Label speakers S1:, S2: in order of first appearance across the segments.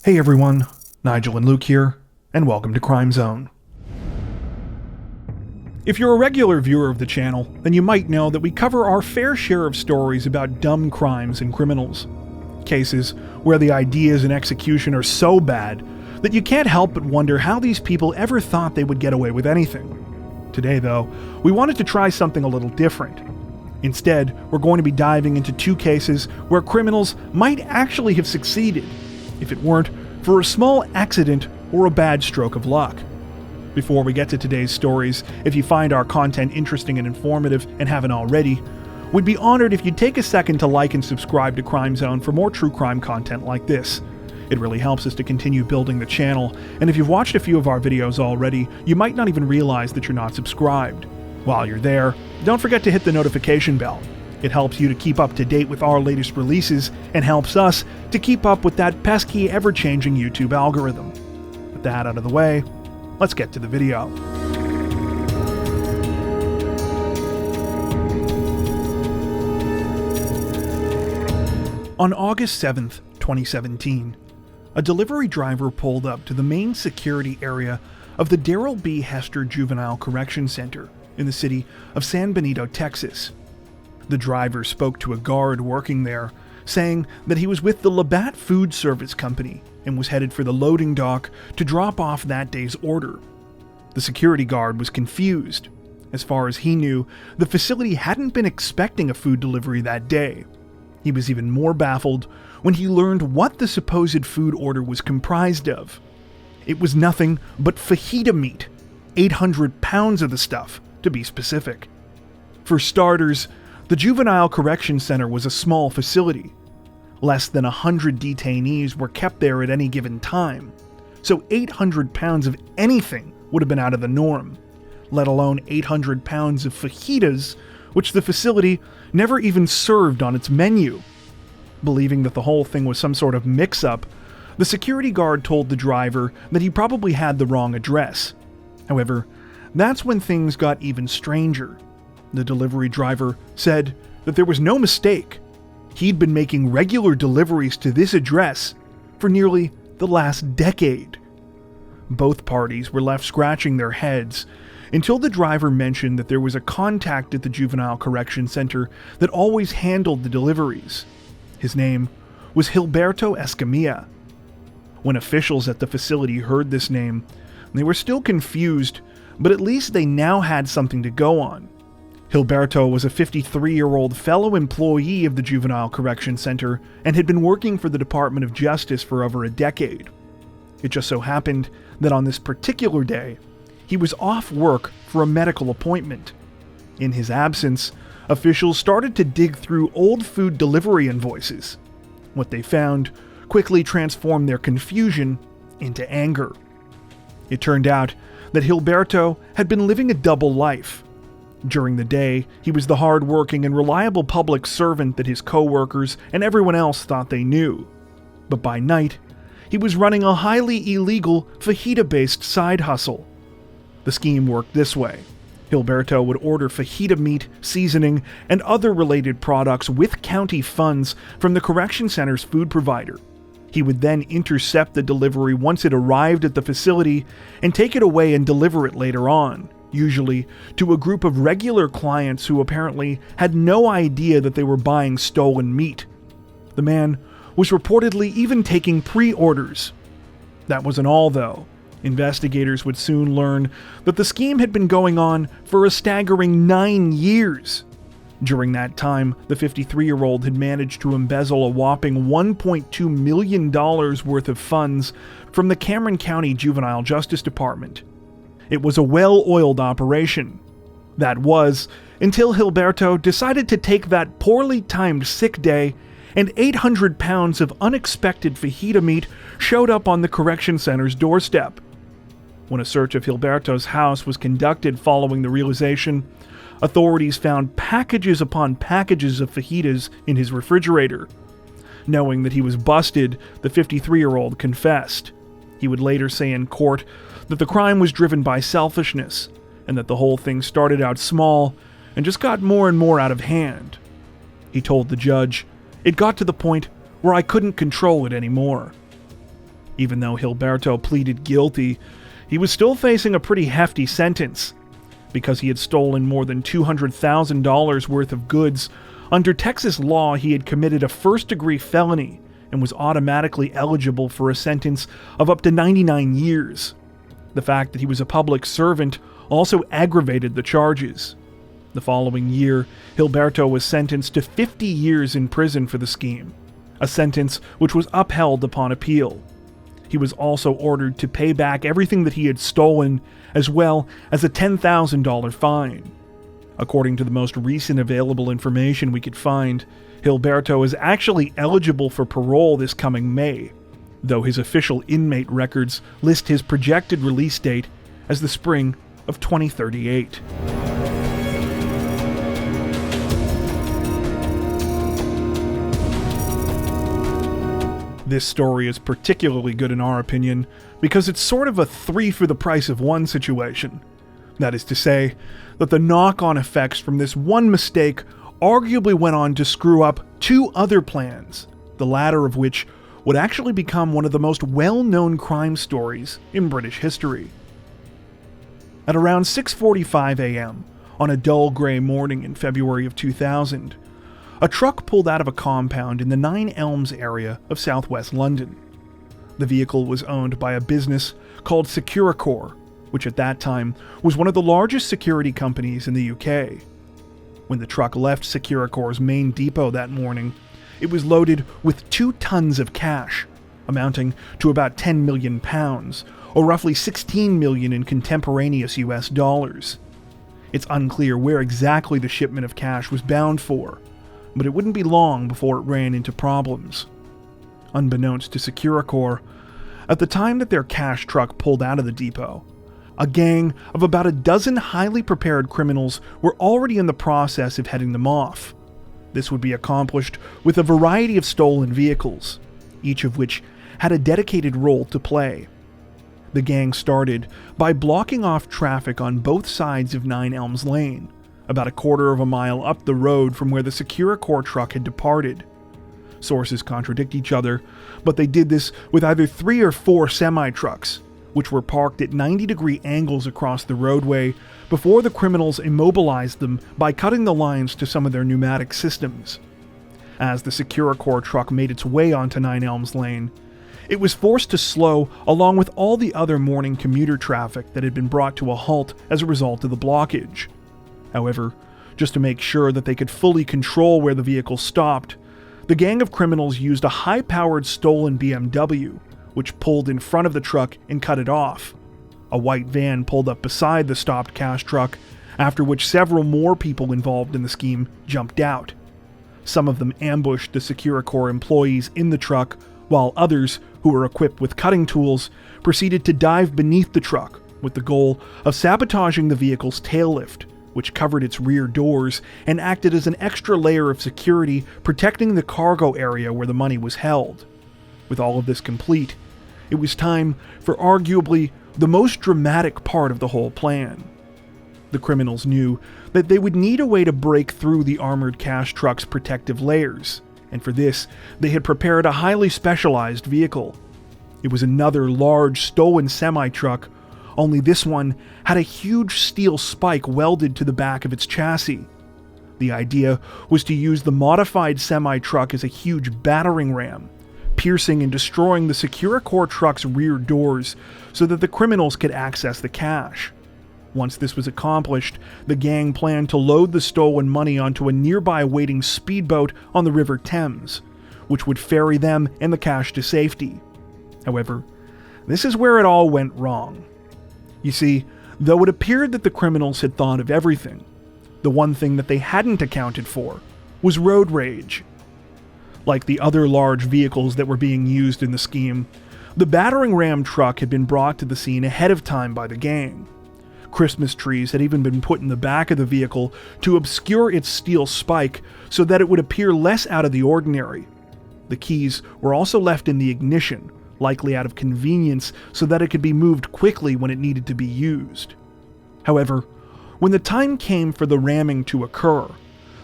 S1: Hey everyone, Nigel and Luke here, and welcome to Crime Zone. If you're a regular viewer of the channel, then you might know that we cover our fair share of stories about dumb crimes and criminals. Cases where the ideas and execution are so bad that you can't help but wonder how these people ever thought they would get away with anything. Today though, we wanted to try something a little different. Instead, we're going to be diving into two cases where criminals might actually have succeeded if it weren't for a small accident or a bad stroke of luck. Before we get to today's stories, if you find our content interesting and informative and haven't already, we'd be honored if you'd take a second to like and subscribe to Crime Zone for more true crime content like this. It really helps us to continue building the channel, and if you've watched a few of our videos already, you might not even realize that you're not subscribed. While you're there, don't forget to hit the notification bell. It helps you to keep up to date with our latest releases and helps us to keep up with that pesky, ever-changing YouTube algorithm. With that out of the way, let's get to the video. On August 7th, 2017, a delivery driver pulled up to the main security area of the Daryl B. Hester Juvenile Correction Center in the city of San Benito, Texas. The driver spoke to a guard working there, saying that he was with the Labatt Food Service Company and was headed for the loading dock to drop off that day's order. The security guard was confused. As far as he knew, the facility hadn't been expecting a food delivery that day. He was even more baffled when he learned what the supposed food order was comprised of. It was nothing but fajita meat, 800 pounds of the stuff, to be specific. For starters, the Juvenile Correction Center was a small facility. Less than 100 detainees were kept there at any given time, so 800 pounds of anything would have been out of the norm, let alone 800 pounds of fajitas, which the facility never even served on its menu. Believing that the whole thing was some sort of mix-up, the security guard told the driver that he probably had the wrong address. However, that's when things got even stranger. The delivery driver said that there was no mistake. He'd been making regular deliveries to this address for nearly the last decade. Both parties were left scratching their heads until the driver mentioned that there was a contact at the Juvenile Correction Center that always handled the deliveries. His name was Gilberto Escamilla. When officials at the facility heard this name, they were still confused, but at least they now had something to go on. Gilberto was a 53-year-old fellow employee of the Juvenile Correction Center and had been working for the Department of Justice for over a decade. It just so happened that on this particular day, he was off work for a medical appointment. In his absence, officials started to dig through old food delivery invoices. What they found quickly transformed their confusion into anger. It turned out that Gilberto had been living a double life. During the day, he was the hard-working and reliable public servant that his co-workers and everyone else thought they knew. But by night, he was running a highly illegal fajita-based side hustle. The scheme worked this way. Gilberto would order fajita meat, seasoning, and other related products with county funds from the correction center's food provider. He would then intercept the delivery once it arrived at the facility and take it away and deliver it later on, usually to a group of regular clients who apparently had no idea that they were buying stolen meat. The man was reportedly even taking pre-orders. That wasn't all, though. Investigators would soon learn that the scheme had been going on for a staggering 9 years. During that time, the 53-year-old had managed to embezzle a whopping $1.2 million worth of funds from the Cameron County Juvenile Justice Department. It was a well-oiled operation. That was, until Gilberto decided to take that poorly timed sick day, and 800 pounds of unexpected fajita meat showed up on the correction center's doorstep. When a search of Gilberto's house was conducted following the realization, authorities found packages upon packages of fajitas in his refrigerator. Knowing that he was busted, the 53-year-old confessed. He would later say in court that the crime was driven by selfishness, and that the whole thing started out small and just got more and more out of hand. He told the judge, "It got to the point where I couldn't control it anymore." Even though Gilberto pleaded guilty, he was still facing a pretty hefty sentence. Because he had stolen more than $200,000 worth of goods, under Texas law he had committed a first-degree felony and was automatically eligible for a sentence of up to 99 years. The fact that he was a public servant also aggravated the charges. The following year, Gilberto was sentenced to 50 years in prison for the scheme, a sentence which was upheld upon appeal. He was also ordered to pay back everything that he had stolen, as well as a $10,000 fine. According to the most recent available information we could find, Gilberto is actually eligible for parole this coming May, though his official inmate records list his projected release date as the spring of 2038. This story is particularly good in our opinion because it's sort of a 3 for the price of 1 situation. That is to say, that the knock-on effects from this one mistake arguably went on to screw up 2 other plans, the latter of which would actually become one of the most well-known crime stories in British history. At around 6:45 a.m., on a dull grey morning in February of 2000, a truck pulled out of a compound in the Nine Elms area of southwest London. The vehicle was owned by a business called Securicor, which at that time was one of the largest security companies in the UK. When the truck left Securicor's main depot that morning, it was loaded with 2 tons of cash, amounting to about £10 million, or roughly 16 million in contemporaneous US dollars. It's unclear where exactly the shipment of cash was bound for, but it wouldn't be long before it ran into problems. Unbeknownst to Securicor, at the time that their cash truck pulled out of the depot, a gang of about a dozen highly prepared criminals were already in the process of heading them off. This would be accomplished with a variety of stolen vehicles, each of which had a dedicated role to play. The gang started by blocking off traffic on both sides of Nine Elms Lane, about a quarter of a mile up the road from where the Securicor truck had departed. Sources contradict each other, but they did this with either 3 or 4 semi-trucks, which were parked at 90-degree angles across the roadway before the criminals immobilized them by cutting the lines to some of their pneumatic systems. As the Securicor truck made its way onto Nine Elms Lane, it was forced to slow along with all the other morning commuter traffic that had been brought to a halt as a result of the blockage. However, just to make sure that they could fully control where the vehicle stopped, the gang of criminals used a high-powered stolen BMW, which pulled in front of the truck and cut it off. A white van pulled up beside the stopped cash truck, after which several more people involved in the scheme jumped out. Some of them ambushed the Securicor employees in the truck, while others, who were equipped with cutting tools, proceeded to dive beneath the truck with the goal of sabotaging the vehicle's tail lift, which covered its rear doors and acted as an extra layer of security protecting the cargo area where the money was held. With all of this complete, it was time for arguably the most dramatic part of the whole plan. The criminals knew that they would need a way to break through the armored cash truck's protective layers, and for this, they had prepared a highly specialized vehicle. It was another large stolen semi-truck, only this one had a huge steel spike welded to the back of its chassis. The idea was to use the modified semi-truck as a huge battering ram, piercing and destroying the Securicor truck's rear doors so that the criminals could access the cash. Once this was accomplished, the gang planned to load the stolen money onto a nearby waiting speedboat on the River Thames, which would ferry them and the cash to safety. However, this is where it all went wrong. You see, though it appeared that the criminals had thought of everything, the one thing that they hadn't accounted for was road rage. Like the other large vehicles that were being used in the scheme, the battering ram truck had been brought to the scene ahead of time by the gang. Christmas trees had even been put in the back of the vehicle to obscure its steel spike so that it would appear less out of the ordinary. The keys were also left in the ignition, likely out of convenience so that it could be moved quickly when it needed to be used. However, when the time came for the ramming to occur,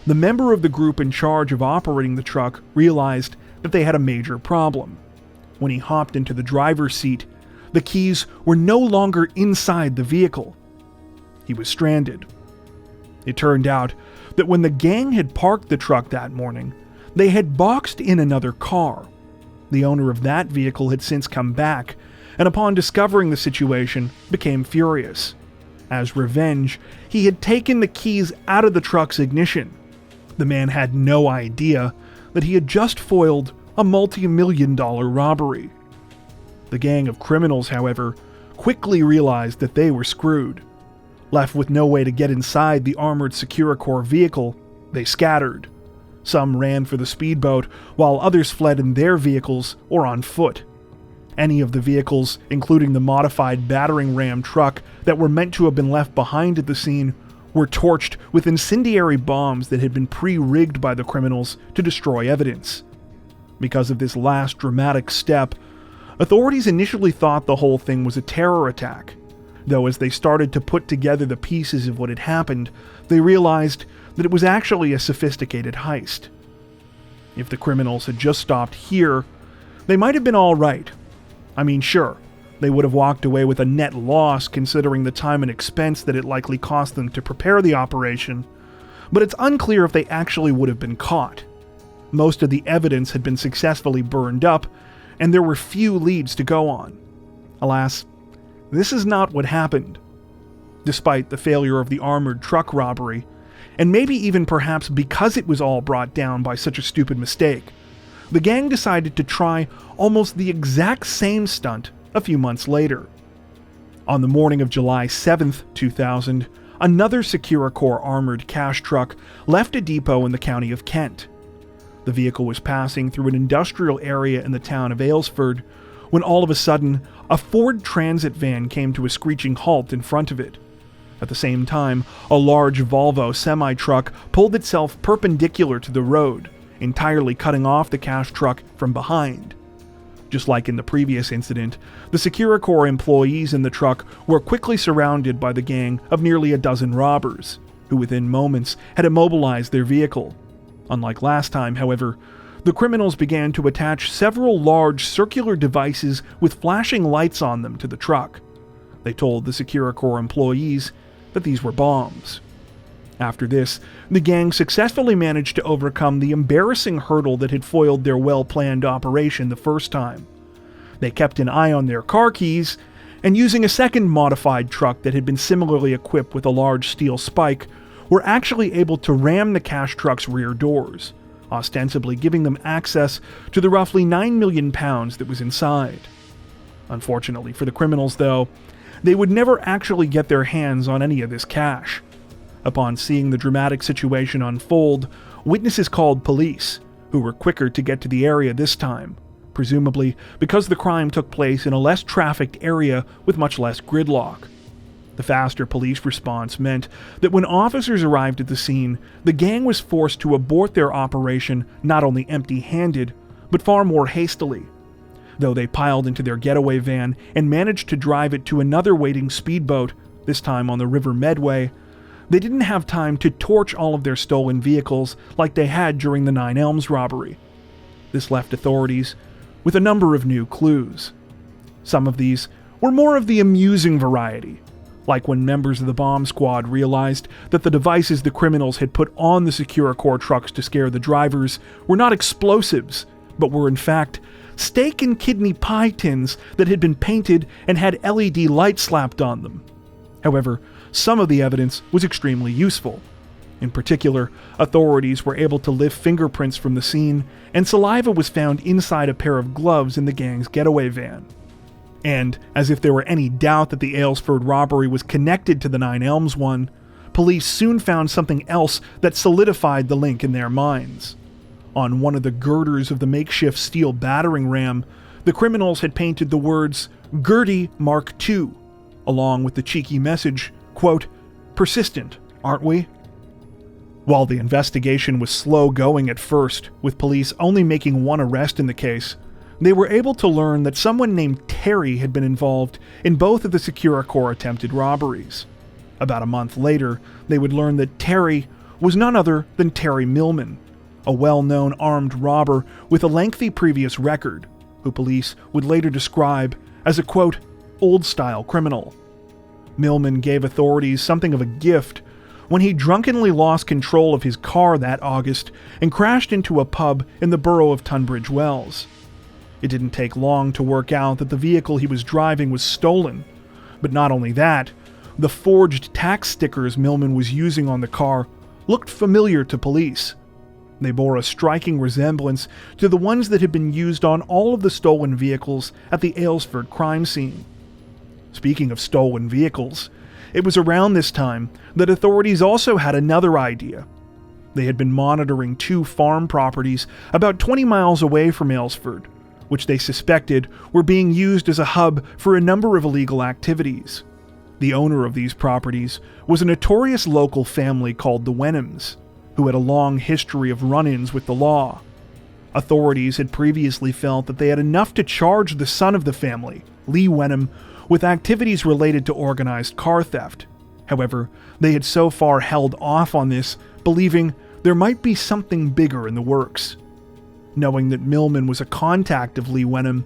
S1: the member of the group in charge of operating the truck realized that they had a major problem. when he hopped into the driver's seat, the keys were no longer inside the vehicle. He was stranded. It turned out that when the gang had parked the truck that morning, they had boxed in another car. The owner of that vehicle had since come back, and upon discovering the situation, became furious. As revenge, he had taken the keys out of the truck's ignition. The man had no idea that he had just foiled a multi-million-dollar robbery. The gang of criminals, however, quickly realized that they were screwed. Left with no way to get inside the armored Securicor vehicle, they scattered. Some ran for the speedboat, while others fled in their vehicles or on foot. Any of the vehicles, including the modified battering ram truck that were meant to have been left behind at the scene, were torched with incendiary bombs that had been pre-rigged by the criminals to destroy evidence. Because of this last dramatic step, authorities initially thought the whole thing was a terror attack, though as they started to put together the pieces of what had happened, they realized that it was actually a sophisticated heist. If the criminals had just stopped here, they might have been all right. I mean, sure, they would have walked away with a net loss considering the time and expense that it likely cost them to prepare the operation, but it's unclear if they actually would have been caught. Most of the evidence had been successfully burned up, and there were few leads to go on. Alas, this is not what happened. Despite the failure of the armored truck robbery, and maybe even perhaps because it was all brought down by such a stupid mistake, the gang decided to try almost the exact same stunt a few months later. On the morning of July 7th, 2000, another Securicor armored cash truck left a depot in the county of Kent. The vehicle was passing through an industrial area in the town of Aylesford when all of a sudden, a Ford Transit van came to a screeching halt in front of it. At the same time, a large Volvo semi-truck pulled itself perpendicular to the road, entirely cutting off the cash truck from behind. Just like in the previous incident, the Securicor employees in the truck were quickly surrounded by the gang of nearly a dozen robbers, who within moments had immobilized their vehicle. Unlike last time, however, the criminals began to attach several large circular devices with flashing lights on them to the truck. They told the Securicor employees that these were bombs. After this, the gang successfully managed to overcome the embarrassing hurdle that had foiled their well-planned operation the first time. They kept an eye on their car keys, and using a second modified truck that had been similarly equipped with a large steel spike, were actually able to ram the cash truck's rear doors, ostensibly giving them access to the roughly 9 million pounds that was inside. Unfortunately for the criminals, though, they would never actually get their hands on any of this cash. Upon seeing the dramatic situation unfold, witnesses called police, who were quicker to get to the area this time, presumably because the crime took place in a less trafficked area with much less gridlock. The faster police response meant that when officers arrived at the scene, the gang was forced to abort their operation not only empty-handed, but far more hastily. Though they piled into their getaway van and managed to drive it to another waiting speedboat, this time on the River Medway, they didn't have time to torch all of their stolen vehicles like they had during the Nine Elms robbery. This left authorities with a number of new clues. Some of these were more of the amusing variety, like when members of the bomb squad realized that the devices the criminals had put on the Securicor trucks to scare the drivers were not explosives, but were in fact steak and kidney pie tins that had been painted and had LED lights slapped on them. However, some of the evidence was extremely useful. In particular, authorities were able to lift fingerprints from the scene, and saliva was found inside a pair of gloves in the gang's getaway van. And, as if there were any doubt that the Aylesford robbery was connected to the Nine Elms one, police soon found something else that solidified the link in their minds. On one of the girders of the makeshift steel battering ram, the criminals had painted the words, "Gertie Mark II," along with the cheeky message, quote, "Persistent, aren't we?" While the investigation was slow going at first, with police only making one arrest in the case, they were able to learn that someone named Terry had been involved in both of the Securicor attempted robberies. About a month later, they would learn that Terry was none other than Terry Millman, a well-known armed robber with a lengthy previous record, who police would later describe as a, quote, old-style criminal. Millman gave authorities something of a gift when he drunkenly lost control of his car that August and crashed into a pub in the borough of Tunbridge Wells. It didn't take long to work out that the vehicle he was driving was stolen. But not only that, the forged tax stickers Millman was using on the car looked familiar to police. They bore a striking resemblance to the ones that had been used on all of the stolen vehicles at the Aylesford crime scene. Speaking of stolen vehicles, it was around this time that authorities also had another idea. They had been monitoring 2 farm properties about 20 miles away from Aylesford, which they suspected were being used as a hub for a number of illegal activities. The owner of these properties was a notorious local family called the Wenhams, who had a long history of run-ins with the law. Authorities had previously felt that they had enough to charge the son of the family, Lee Wenham, with activities related to organized car theft. However, they had so far held off on this, believing there might be something bigger in the works. Knowing that Millman was a contact of Lee Wenham,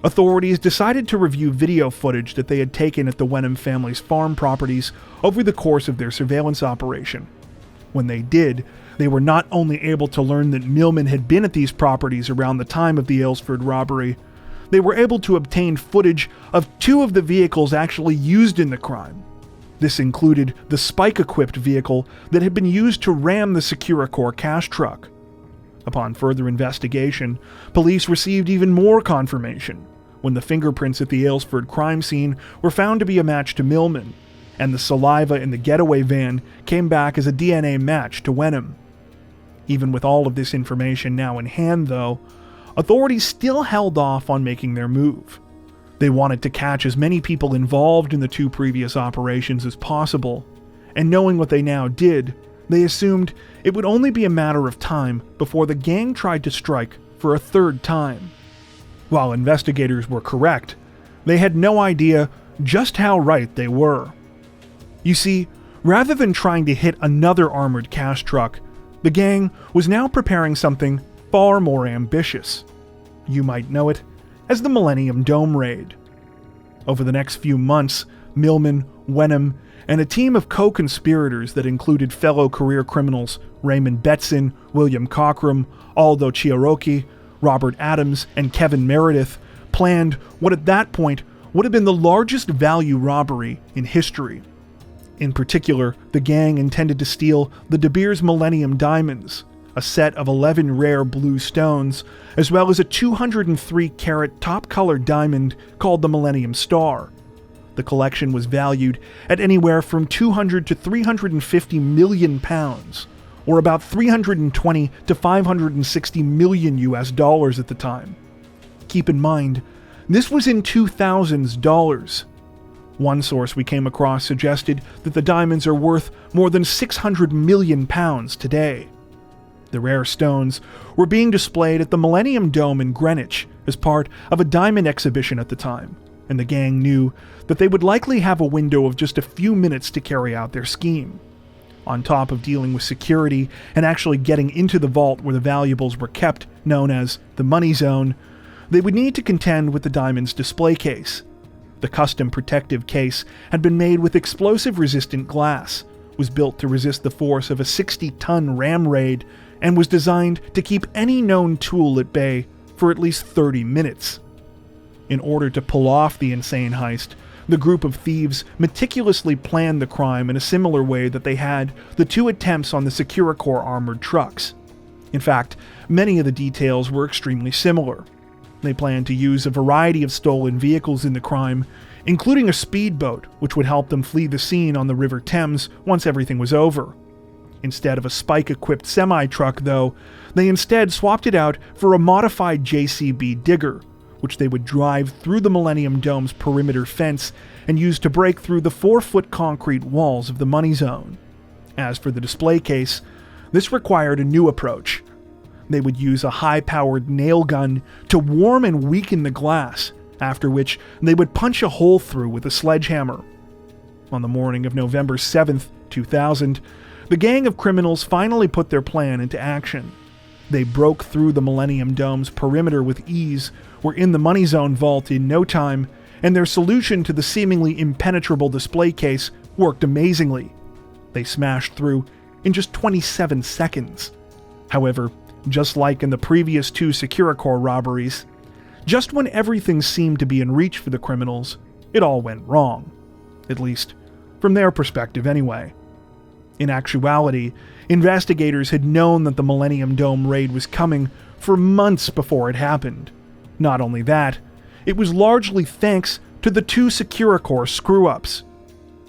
S1: authorities decided to review video footage that they had taken at the Wenham family's farm properties over the course of their surveillance operation. When they did, they were not only able to learn that Millman had been at these properties around the time of the Aylesford robbery, they were able to obtain footage of 2 of the vehicles actually used in the crime. This included the spike-equipped vehicle that had been used to ram the Securicor cash truck. Upon further investigation, police received even more confirmation when the fingerprints at the Aylesford crime scene were found to be a match to Millman, and the saliva in the getaway van came back as a DNA match to Wenham. Even with all of this information now in hand, though, authorities still held off on making their move. They wanted to catch as many people involved in the 2 previous operations as possible, and knowing what they now did, they assumed it would only be a matter of time before the gang tried to strike for a 3rd time. While investigators were correct, they had no idea just how right they were. You see, rather than trying to hit another armored cash truck, the gang was now preparing something far more ambitious. You might know it as the Millennium Dome Raid. Over the next few months, Millman, Wenham, and a team of co-conspirators that included fellow career criminals Raymond Betson, William Cockram, Aldo Chiarocchi, Robert Adams, and Kevin Meredith planned what at that point would have been the largest value robbery in history. In particular, the gang intended to steal the De Beers Millennium Diamonds, a set of 11 rare blue stones, as well as a 203-carat top-colored diamond called the Millennium Star. The collection was valued at anywhere from 200 to 350 million pounds, or about 320 to 560 million US dollars at the time. Keep in mind, this was in 2000s dollars. One source we came across suggested that the diamonds are worth more than 600 million pounds today. The rare stones were being displayed at the Millennium Dome in Greenwich as part of a diamond exhibition at the time, and the gang knew that they would likely have a window of just a few minutes to carry out their scheme. On top of dealing with security and actually getting into the vault where the valuables were kept, known as the Money Zone, they would need to contend with the diamond's display case. The custom protective case had been made with explosive-resistant glass, was built to resist the force of a 60-ton ram raid, and was designed to keep any known tool at bay for at least 30 minutes. In order to pull off the insane heist, the group of thieves meticulously planned the crime in a similar way that they had the 2 attempts on the Securicor armored trucks. In fact, many of the details were extremely similar. They planned to use a variety of stolen vehicles in the crime, including a speedboat which would help them flee the scene on the River Thames once everything was over. Instead of a spike-equipped semi-truck, though, they instead swapped it out for a modified JCB digger, which they would drive through the Millennium Dome's perimeter fence and use to break through the 4-foot concrete walls of the Money Zone. As for the display case, this required a new approach. They would use a high-powered nail gun to warm and weaken the glass, after which they would punch a hole through with a sledgehammer. On the morning of November 7th, 2000, the gang of criminals finally put their plan into action. They broke through the Millennium Dome's perimeter with ease, were in the Money Zone vault in no time, and their solution to the seemingly impenetrable display case worked amazingly. They smashed through in just 27 seconds. However, just like in the previous 2 Securicor robberies, just when everything seemed to be in reach for the criminals, it all went wrong. At least, from their perspective anyway. In actuality, investigators had known that the Millennium Dome raid was coming for months before it happened. Not only that, it was largely thanks to the 2 Securicor screw-ups.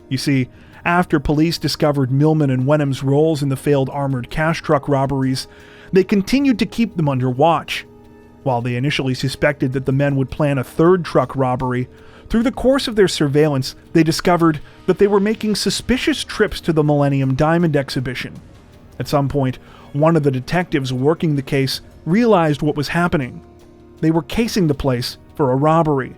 S1: You see, after police discovered Millman and Wenham's roles in the failed armored cash truck robberies, they continued to keep them under watch. While they initially suspected that the men would plan a 3rd truck robbery, through the course of their surveillance, they discovered that they were making suspicious trips to the Millennium Diamond exhibition. At some point, one of the detectives working the case realized what was happening. They were casing the place for a robbery.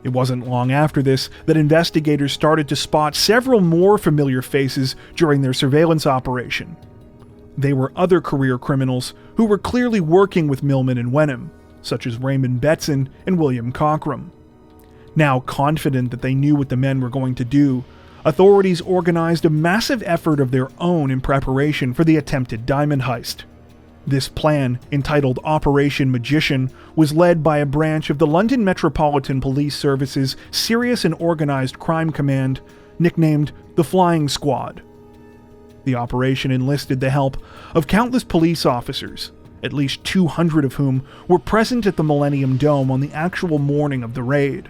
S1: It wasn't long after this that investigators started to spot several more familiar faces during their surveillance operation. They were other career criminals who were clearly working with Millman and Wenham, such as Raymond Betson and William Cockrum. Now confident that they knew what the men were going to do, authorities organized a massive effort of their own in preparation for the attempted diamond heist. This plan, entitled Operation Magician, was led by a branch of the London Metropolitan Police Service's Serious and Organized Crime Command, nicknamed the Flying Squad. The operation enlisted the help of countless police officers, at least 200 of whom were present at the Millennium Dome on the actual morning of the raid.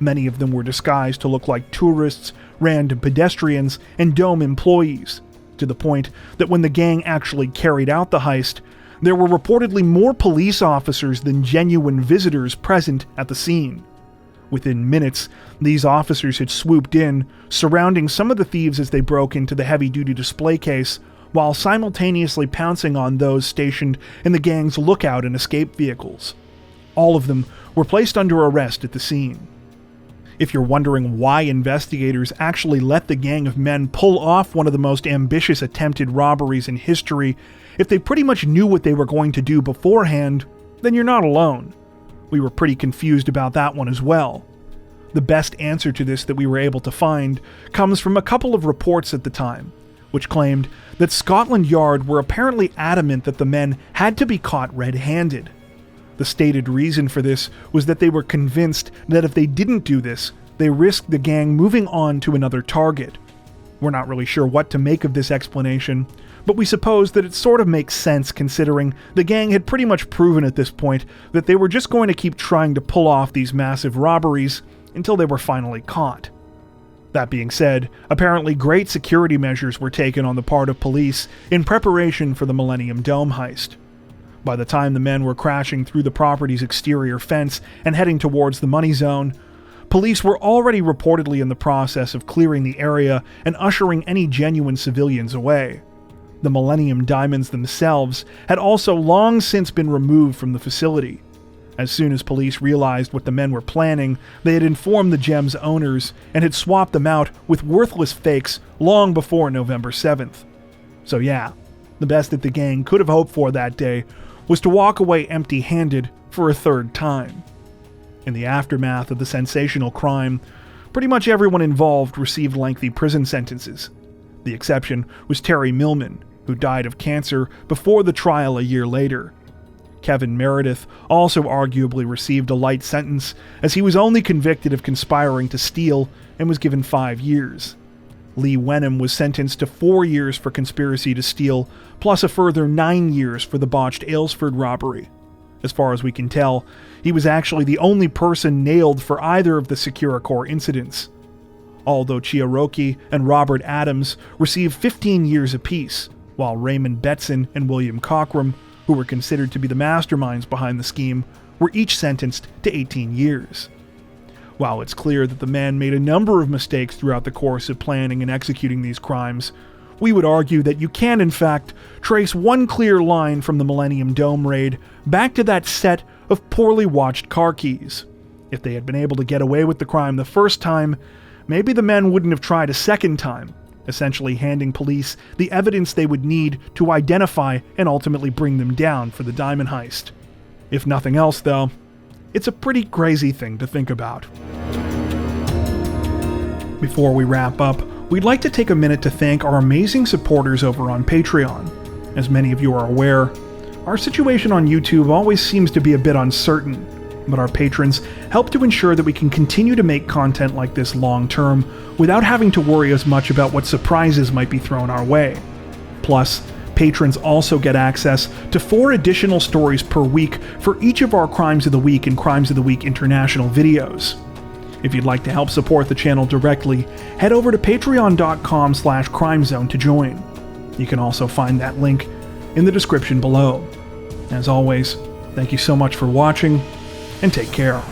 S1: Many of them were disguised to look like tourists, random pedestrians, and Dome employees, to the point that when the gang actually carried out the heist, there were reportedly more police officers than genuine visitors present at the scene. Within minutes, these officers had swooped in, surrounding some of the thieves as they broke into the heavy-duty display case, while simultaneously pouncing on those stationed in the gang's lookout and escape vehicles. All of them were placed under arrest at the scene. If you're wondering why investigators actually let the gang of men pull off one of the most ambitious attempted robberies in history, if they pretty much knew what they were going to do beforehand, then you're not alone. We were pretty confused about that one as well. The best answer to this that we were able to find comes from a couple of reports at the time, which claimed that Scotland Yard were apparently adamant that the men had to be caught red-handed. The stated reason for this was that they were convinced that if they didn't do this, they risked the gang moving on to another target. We're not really sure what to make of this explanation, but we suppose that it sort of makes sense considering the gang had pretty much proven at this point that they were just going to keep trying to pull off these massive robberies until they were finally caught. That being said, apparently great security measures were taken on the part of police in preparation for the Millennium Dome heist. By the time the men were crashing through the property's exterior fence and heading towards the Money Zone, police were already reportedly in the process of clearing the area and ushering any genuine civilians away. The Millennium Diamonds themselves had also long since been removed from the facility. As soon as police realized what the men were planning, they had informed the gems' owners and had swapped them out with worthless fakes long before November 7th. So yeah, the best that the gang could have hoped for that day was to walk away empty-handed for a 3rd time. In the aftermath of the sensational crime, pretty much everyone involved received lengthy prison sentences. The exception was Terry Millman, who died of cancer before the trial a year later. Kevin Meredith also arguably received a light sentence, as he was only convicted of conspiring to steal and was given 5 years. Lee Wenham was sentenced to 4 years for conspiracy to steal, plus a further 9 years for the botched Aylesford robbery. As far as we can tell, he was actually the only person nailed for either of the Securicor incidents. Aldo Chiarochi and Robert Adams received 15 years apiece, while Raymond Betson and William Cockrum, who were considered to be the masterminds behind the scheme, were each sentenced to 18 years. While it's clear that the men made a number of mistakes throughout the course of planning and executing these crimes, we would argue that you can, in fact, trace one clear line from the Millennium Dome raid back to that set of poorly watched car keys. If they had been able to get away with the crime the first time, maybe the men wouldn't have tried a second time, essentially handing police the evidence they would need to identify and ultimately bring them down for the diamond heist. If nothing else, though, it's a pretty crazy thing to think about. Before we wrap up, we'd like to take a minute to thank our amazing supporters over on Patreon. As many of you are aware, our situation on YouTube always seems to be a bit uncertain, but our patrons help to ensure that we can continue to make content like this long term without having to worry as much about what surprises might be thrown our way. Plus, patrons also get access to 4 additional stories per week for each of our Crimes of the Week and Crimes of the Week International videos. If you'd like to help support the channel directly, head over to patreon.com/crimezone to join. You can also find that link in the description below. As always, thank you so much for watching, and take care.